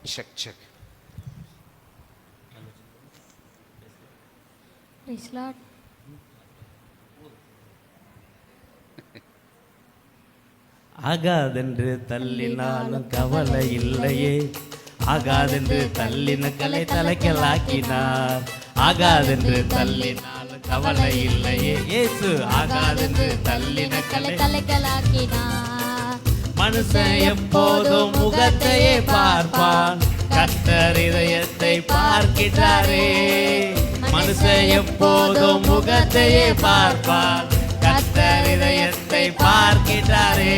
Check check. ஆகாதென்று தள்ளினாலும் கவலை இல்லையே, ஆகாதென்று தள்ளின கலை தலைக்கலாக்கினார். ஆகாதென்று தள்ளினாலும் கவலை இல்லையே, இயேசு ஆகாதென்று தள்ளின கலை தலைக்கலாக்கினார். மனுஷன் எப்போதும் முகத்தையே பார்ப்பான், கர்த்தர் இதயத்தை பார்க்கிறாரே. மனுஷன் எப்போதும் முகத்தையே பார்ப்பான், கர்த்தர் இதயத்தை பார்க்கிறாரே.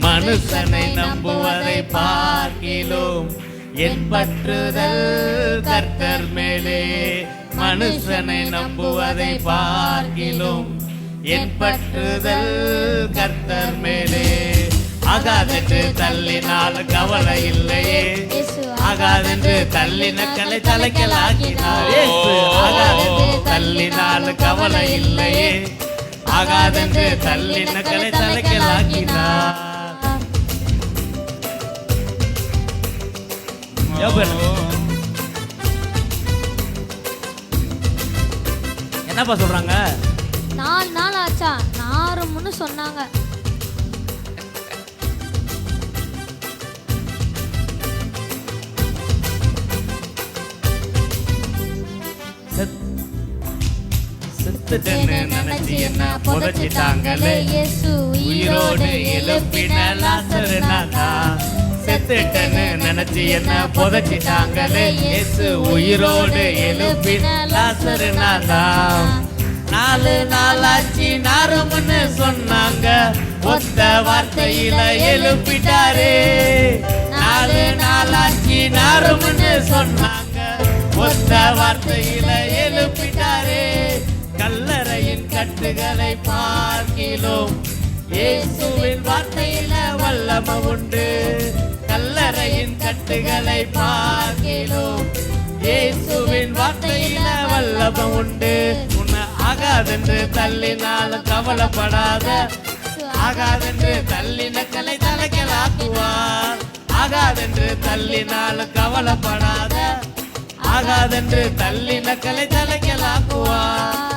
மனுஷனை நம்புவதை பார்க்கிலும் என் பற்றுதல் கர்த்தர் மேலே. மனுஷனை நம்புவதை பார்க்கிலும் என் பற்றுதல் கர்த்தர் மேலே. ஆகாதென்று தள்ளினால் கவலை இல்லையே, ஆகாதென்று தள்ளின கலை தலைக்கலாக்கினார். ஆகாதென்று தள்ளினால் கவலை இல்லையே, ஆகாதென்று தள்ளின கலை தலைக்கலாக்கினார். என்னப்பா சொல்றாங்க? 4 நாள் ஆச்சா நாரும்னு சொன்னாங்க. செத்துட்டேன்னு நினைச்சு என்ன புதைச்சிட்டாங்களே, உயிரோடு எழுப்பின லாசரு நான்தான். செத்துட்டேன்னு நினைச்சு என்ன புதைச்சிட்டாங்களே, இயேசு உயிரோடு எழுப்பின லாசரு நான்தான். 4 நாளாச்சு நாரும்னு சொன்னாங்க, ஒத்த வார்த்தையில எழுப்பிட்டாரே. 4 நாளாச்சு நாரும்னு சொன்னாங்க, ஒத்த வார்த்தையில எழுப்பிட்டாரே. கல்லறையின் கட்டுகளை பார்க்கிலும் இயேசுவின் வார்த்தையில வல்லமை உண்டு. கல்லறையின் கட்டுகளை பார்க்கிலும் இயேசுவின் வார்த்தையில வல்லமை உண்டு. உன்னை ஆகாதென்று தள்ளினாலும் கவலைப்படாத, ஆகாதென்று தள்ளின கலை தலைக்கலாக்குவார். ஆகாதென்று தள்ளினாலும் கவலைப்படாத, ஆகாதென்று தள்ளின கலை தலைக்கலாக்குவார்.